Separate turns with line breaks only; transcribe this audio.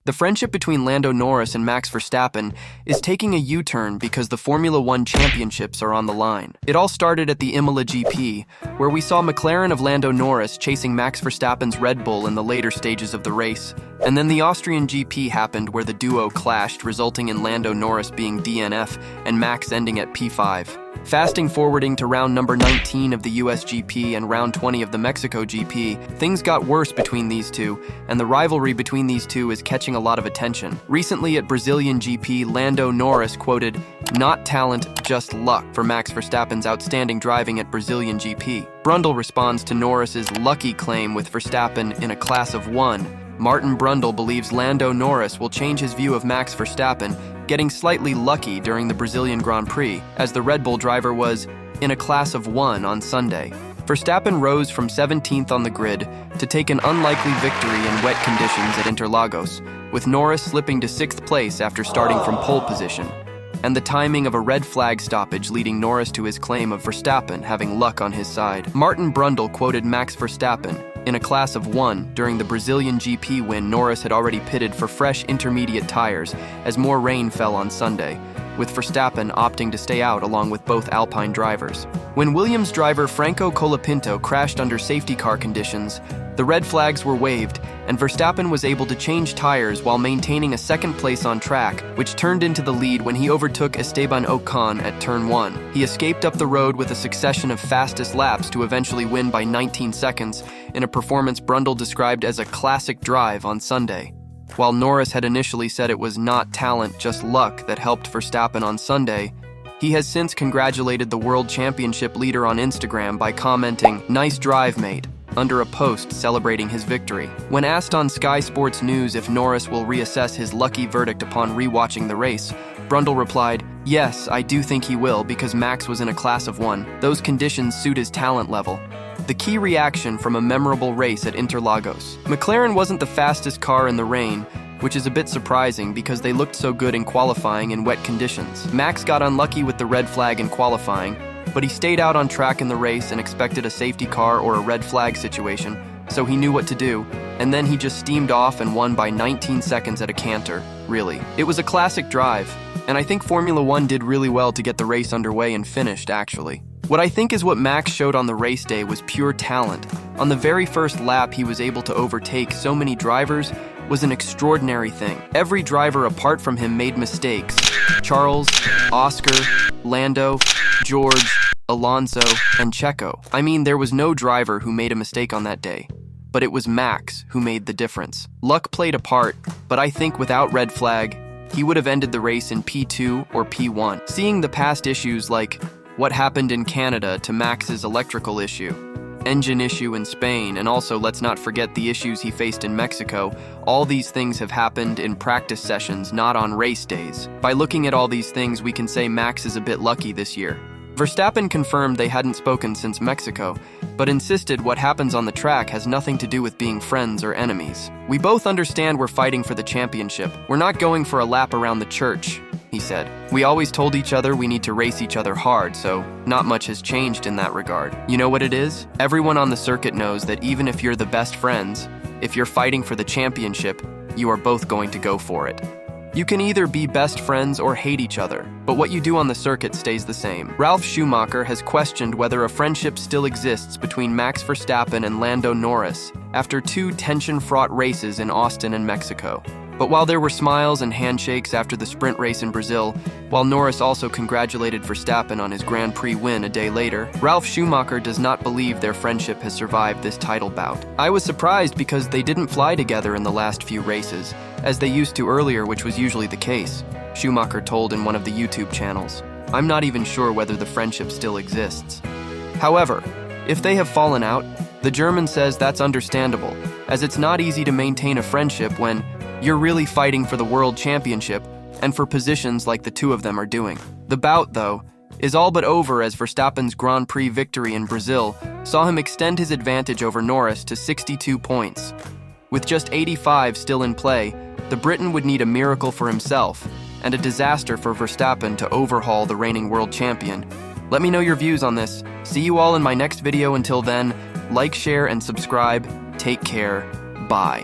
The friendship between Lando Norris and Max Verstappen is taking a U-turn because the Formula One championships are on the line. It all started at the Imola GP, where we saw McLaren of Lando Norris chasing Max Verstappen's Red Bull in the later stages of the race. And then the Austrian GP happened where the duo clashed, resulting in Lando Norris being DNF and Max ending at P5. Fasting forwarding to round number 19 of the US GP and round 20 of the Mexico GP, things got worse between these two, and the rivalry between these two is catching a lot of attention. Recently at Brazilian GP, Lando Norris quoted, "Not talent, just luck," for Max Verstappen's outstanding driving at Brazilian GP. Brundle responds to Norris's lucky claim with Verstappen in a class of one. Martin Brundle believes Lando Norris will change his view of Max Verstappen, getting slightly lucky during the Brazilian Grand Prix, as the Red Bull driver was in a class of one on Sunday. Verstappen rose from 17th on the grid to take an unlikely victory in wet conditions at Interlagos, with Norris slipping to 6th place after starting from pole position, and the timing of a red flag stoppage leading Norris to his claim of Verstappen having luck on his side. Martin Brundle quoted Max Verstappen, "In a class of one, during the Brazilian GP win, Norris had already pitted for fresh intermediate tires as more rain fell on Sunday, with Verstappen opting to stay out along with both Alpine drivers. When Williams driver Franco Colapinto crashed under safety car conditions, the red flags were waved, and Verstappen was able to change tires while maintaining a second place on track, which turned into the lead when he overtook Esteban Ocon at turn 1. He escaped up the road with a succession of fastest laps to eventually win by 19 seconds in a performance Brundle described as a classic drive on Sunday. While Norris had initially said it was not talent, just luck that helped Verstappen on Sunday, he has since congratulated the World Championship leader on Instagram by commenting, "Nice drive, mate," under a post celebrating his victory. When asked on Sky Sports News if Norris will reassess his lucky verdict upon rewatching the race, Brundle replied, "Yes, I do think he will because Max was in a class of one. Those conditions suit his talent level." The key reaction from a memorable race at Interlagos. McLaren wasn't the fastest car in the rain, which is a bit surprising because they looked so good in qualifying in wet conditions. Max got unlucky with the red flag in qualifying, but he stayed out on track in the race and expected a safety car or a red flag situation, so he knew what to do, and then he just steamed off and won by 19 seconds at a canter, really. It was a classic drive, and I think Formula One did really well to get the race underway and finished, actually. What I think is what Max showed on the race day was pure talent. On the very first lap he was able to overtake so many drivers was an extraordinary thing. Every driver apart from him made mistakes. Charles, Oscar, Lando, George, Alonso, and Checo. I mean, there was no driver who made a mistake on that day. But it was Max who made the difference. Luck played a part, but I think without red flag, he would have ended the race in P2 or P1. Seeing the past issues like what happened in Canada to Max's electrical issue, engine issue in Spain, and also let's not forget the issues he faced in Mexico, all these things have happened in practice sessions, not on race days. By looking at all these things, we can say Max is a bit lucky this year. Verstappen confirmed they hadn't spoken since Mexico, but insisted what happens on the track has nothing to do with being friends or enemies. "We both understand we're fighting for the championship. We're not going for a lap around the church," he said. "We always told each other we need to race each other hard, so not much has changed in that regard. You know what it is? Everyone on the circuit knows that even if you're the best friends, if you're fighting for the championship, you are both going to go for it. You can either be best friends or hate each other, but what you do on the circuit stays the same." Ralf Schumacher has questioned whether a friendship still exists between Max Verstappen and Lando Norris after two tension-fraught races in Austin and Mexico. But while there were smiles and handshakes after the sprint race in Brazil, while Norris also congratulated Verstappen on his Grand Prix win a day later, Ralf Schumacher does not believe their friendship has survived this title bout. "I was surprised because they didn't fly together in the last few races, as they used to earlier, which was usually the case," Schumacher told in one of the YouTube channels. "I'm not even sure whether the friendship still exists." However, if they have fallen out, the German says that's understandable, as it's not easy to maintain a friendship when you're really fighting for the world championship and for positions like the two of them are doing. The bout, though, is all but over as Verstappen's Grand Prix victory in Brazil saw him extend his advantage over Norris to 62 points. With just 85 still in play, the Briton would need a miracle for himself and a disaster for Verstappen to overhaul the reigning world champion. Let me know your views on this. See you all in my next video. Until then, like, share, and subscribe. Take care. Bye.